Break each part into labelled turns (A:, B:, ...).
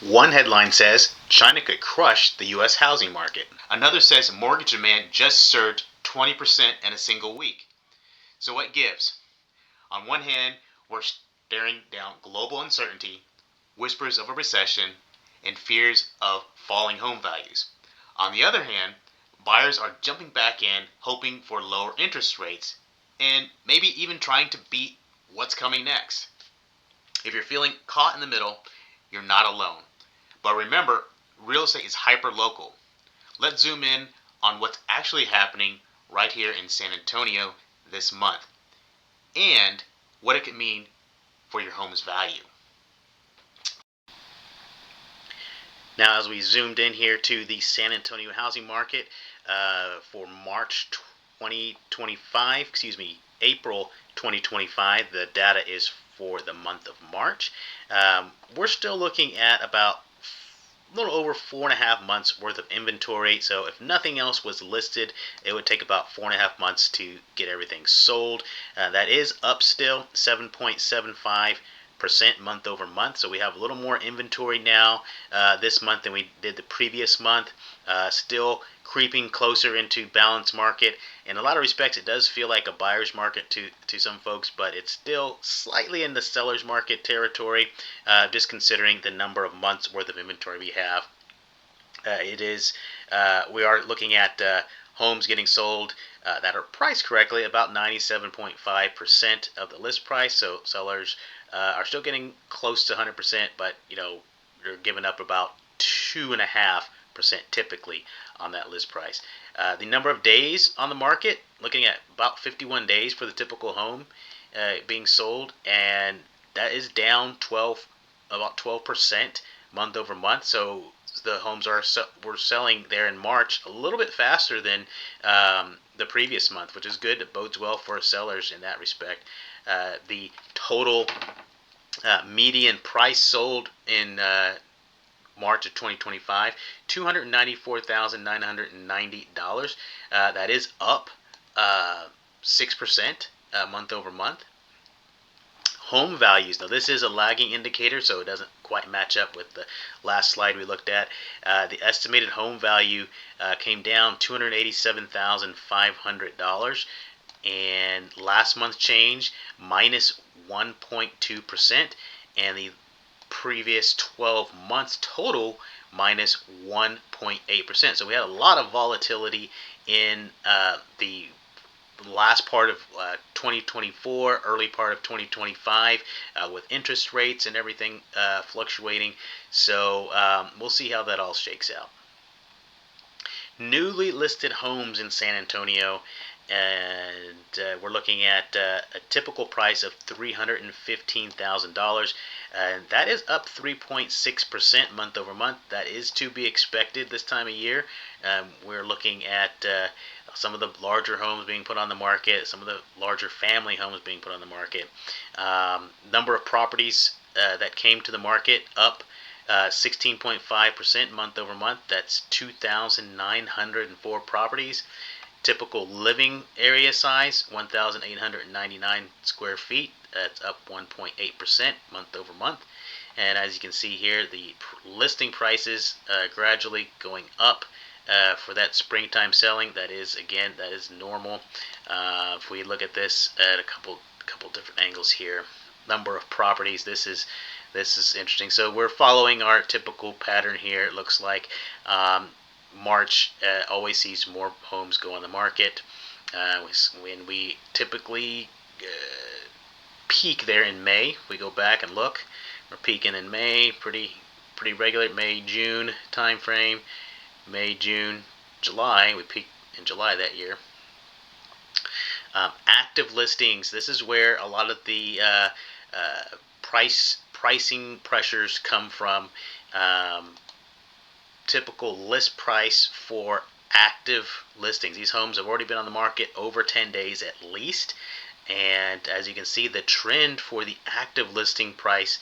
A: One headline says China could crush the U.S. housing market. Another says mortgage demand just surged 20% in a single week. So what gives? On one hand, we're staring down global uncertainty, whispers of a recession, and fears of falling home values. On the other hand, buyers are jumping back in, hoping for lower interest rates, and maybe even trying to beat what's coming next. If you're feeling caught in the middle, you're not alone. But remember, real estate is hyper local. Let's zoom in on what's actually happening right here in San Antonio this month and what it could mean for your home's value. Now, as we zoomed in here to the San Antonio housing market for March 2025, April 2025, the data is for the month of March. We're still looking at about a little over 4.5 months worth of inventory. So if nothing else was listed, it would take about 4.5 months to get everything sold. That is up still 7.75% month over month. So we have a little more inventory now this month than we did the previous month. Still creeping closer into balanced market. In a lot of respects, it does feel like a buyer's market to some folks, but it's still slightly in the seller's market territory, just considering the number of months worth of inventory we have. We are looking at homes getting sold that are priced correctly, about 97.5% of the list price. So sellers are still getting close to 100%, but they're giving up about 2.5% typically on that list price. The number of days on the market, looking at about 51 days for the typical home being sold, and that is down about 12% month over month. So the homes we're selling there in March a little bit faster than the previous month, which is good. It bodes well for sellers in that respect. The total median price sold in March of 2025, $294,990. That is up 6% month over month. Home values. Now, this is a lagging indicator, so it doesn't quite match up with the last slide we looked at. The estimated home value came down $287,500, and last month's change minus 1.2%, and the previous 12 months total minus 1.8%. So we had a lot of volatility in the last part of 2024, early part of 2025, with interest rates and everything fluctuating. So we'll see how that all shakes out. Newly listed homes in San Antonio, and we're looking at a typical price of $315,000, and that is up 3.6% month over month. That is to be expected this time of year. We're looking at some of the larger homes being put on the market, some of the larger family homes being put on the market. Number of properties that came to the market up 16.5% month over month. That's 2,904 properties. Typical living area size, 1,899 square feet. That's up 1.8% month over month. And as you can see here, the listing prices gradually going up for that springtime selling. That is normal. If we look at this at a couple different angles here, number of properties. This is interesting. So we're following our typical pattern here. It looks like March always sees more homes go on the market. When we typically peak there in May, we go back and look. We're peaking in May, pretty regular. May, June time frame. May, June, July. We peaked in July that year. Active listings. This is where a lot of the pricing pressures come from. Typical list price for active listings. These homes have already been on the market over 10 days at least, and as you can see, the trend for the active listing price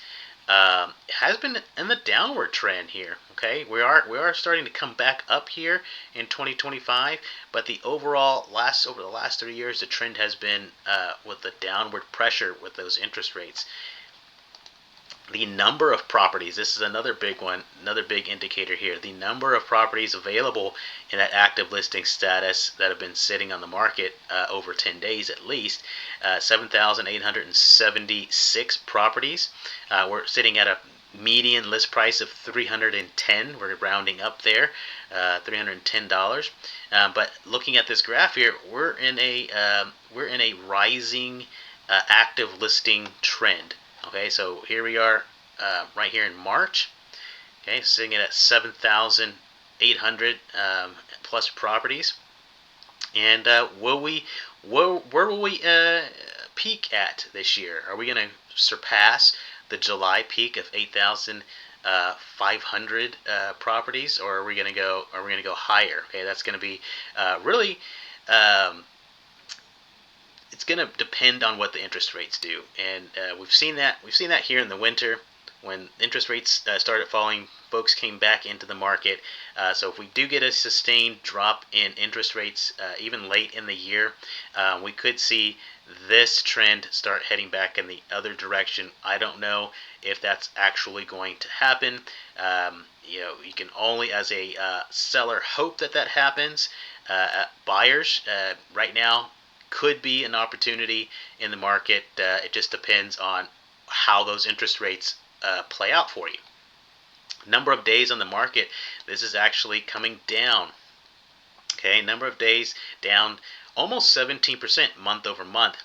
A: has been in the downward trend here. Okay, we are starting to come back up here in 2025, but the overall over the last 3 years, the trend has been with the downward pressure with those interest rates. The number of properties, this is another big one, another big indicator here. The number of properties available in that active listing status that have been sitting on the market over 10 days at least, 7,876 properties. We're sitting at a median list price of $310. We're rounding up there, $310. But looking at this graph here, we're in a rising active listing trend. Okay, so here we are right here in March. Okay, sitting at 7,800 plus properties. And where will we peak at this year? Are we going to surpass the July peak of 8,500 properties, or are we going to go higher? Okay, that's going to be really. It's going to depend on what the interest rates do, and we've seen that here in the winter when interest rates started falling. Folks came back into the market. So if we do get a sustained drop in interest rates, even late in the year, we could see this trend start heading back in the other direction. I don't know if that's actually going to happen. You can only, as a seller, hope that happens. Buyers, right now, could be an opportunity in the market. It just depends on how those interest rates play out for you. Number of days on the market, this is actually coming down. Okay, number of days down almost 17% month over month.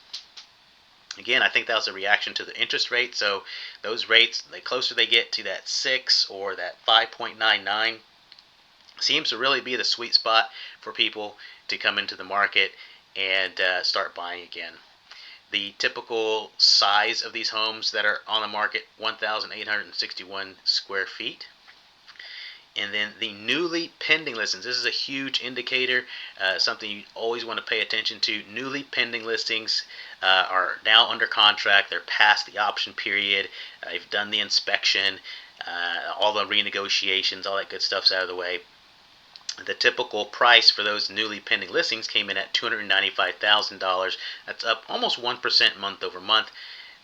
A: Again, I think that was a reaction to the interest rate. So those rates, the closer they get to that 6 or that 5.99, seems to really be the sweet spot for people to come into the market and start buying again. The typical size of these homes that are on the market, 1,861 square feet. And then the newly pending listings. This is a huge indicator, something you always want to pay attention to. Newly pending listings are now under contract. They're past the option period. They've done the inspection, all the renegotiations, all that good stuff's out of the way. The typical price for those newly pending listings came in at $295,000. That's up almost 1% month over month.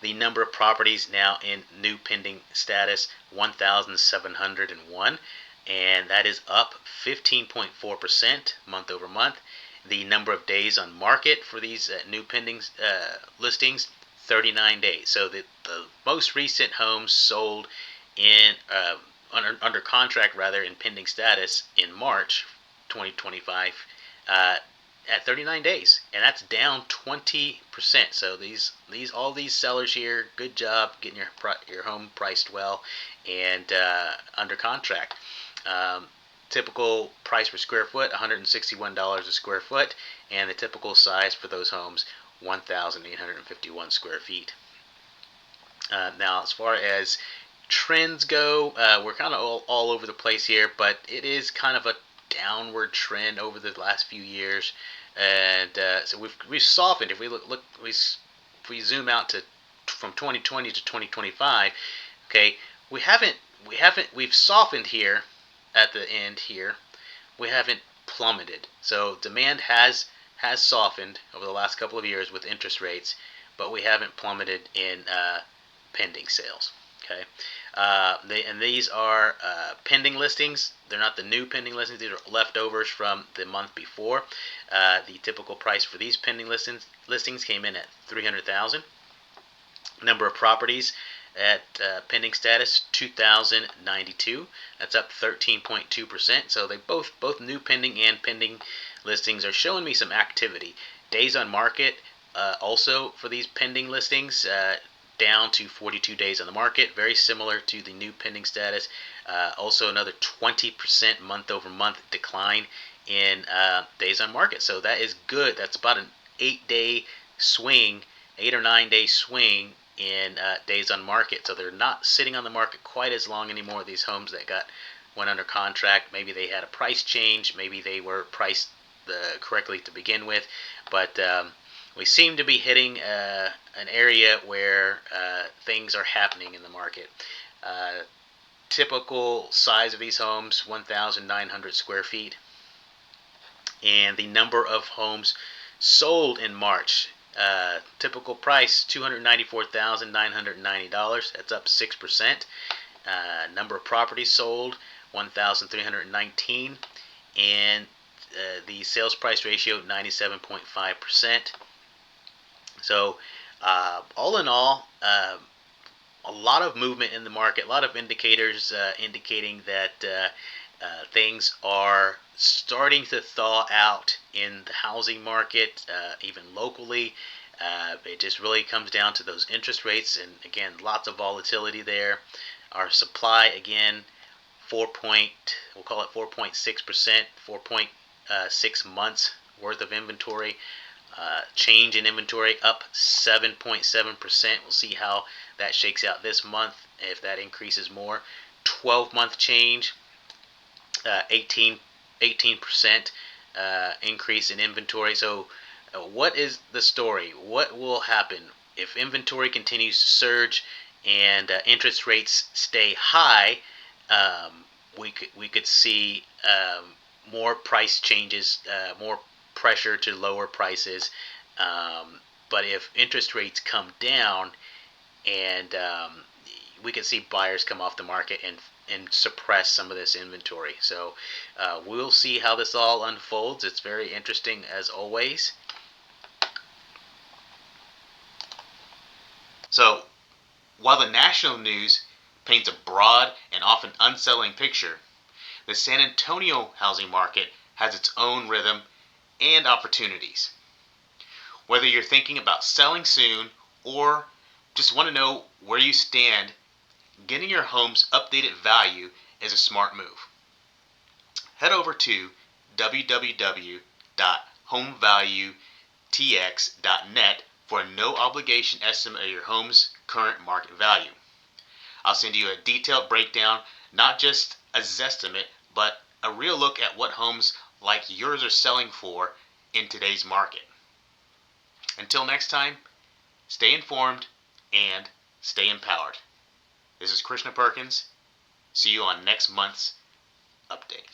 A: The number of properties now in new pending status, 1,701, and that is up 15.4% month over month. The number of days on market for these new pending listings, 39 days. So the most recent homes sold in under contract rather in pending status in March 2025 at 39 days, and that's down 20%. So all these sellers here, good job getting your home priced well and under contract. Typical price per square foot, $161 a square foot, and the typical size for those homes, 1,851 square feet. Now, as far as trends go, we're kind of all over the place here, but it is kind of a downward trend over the last few years, and so we've softened. If we zoom out to from 2020 to 2025, okay, we've softened here at the end here. We haven't plummeted. So demand has softened over the last couple of years with interest rates, but we haven't plummeted in pending sales. Okay, and these are pending listings. They're not the new pending listings. These are leftovers from the month before. The typical price for these pending listings came in at $300,000. Number of properties at pending status, 2,092. That's up 13.2%. So they both new pending and pending listings are showing me some activity. Days on market also for these pending listings, down to 42 days on the market, very similar to the new pending status. Also another 20% month over month decline in days on market. So that is good. That's about an 8-day swing, 8 or 9 day swing in days on market. So they're not sitting on the market quite as long anymore. These homes that went under contract, maybe they had a price change, maybe they were priced correctly to begin with, but we seem to be hitting an area where things are happening in the market. Typical size of these homes, 1,900 square feet. And the number of homes sold in March, Typical price $294,990. That's up 6%. Number of properties sold 1,319, and the sales price ratio 97.5%. So all in all, a lot of movement in the market, a lot of indicators indicating that things are starting to thaw out in the housing market, even locally. It just really comes down to those interest rates, and again, lots of volatility there. Our supply, again, we'll call it 4.6%, 4.6 months worth of inventory. Change in inventory up 7.7%. We'll see how that shakes out this month, if that increases more. 12-month change, 18% increase in inventory. So what is the story? What will happen if inventory continues to surge and interest rates stay high? We could see more price changes, more pressure to lower prices. But if interest rates come down, and we could see buyers come off the market and suppress some of this inventory. So we'll see how this all unfolds. It's very interesting as always. So while the national news paints a broad and often unsettling picture, the San Antonio housing market has its own rhythm and opportunities. Whether you're thinking about selling soon or just want to know where you stand, getting your home's updated value is a smart move. Head over to www.homevaluetx.net for a no obligation estimate of your home's current market value. I'll send you a detailed breakdown, not just a zestimate, but a real look at what homes like yours are selling for in today's market. Until next time, stay informed and stay empowered. This is Krishna Perkins. See you on next month's update.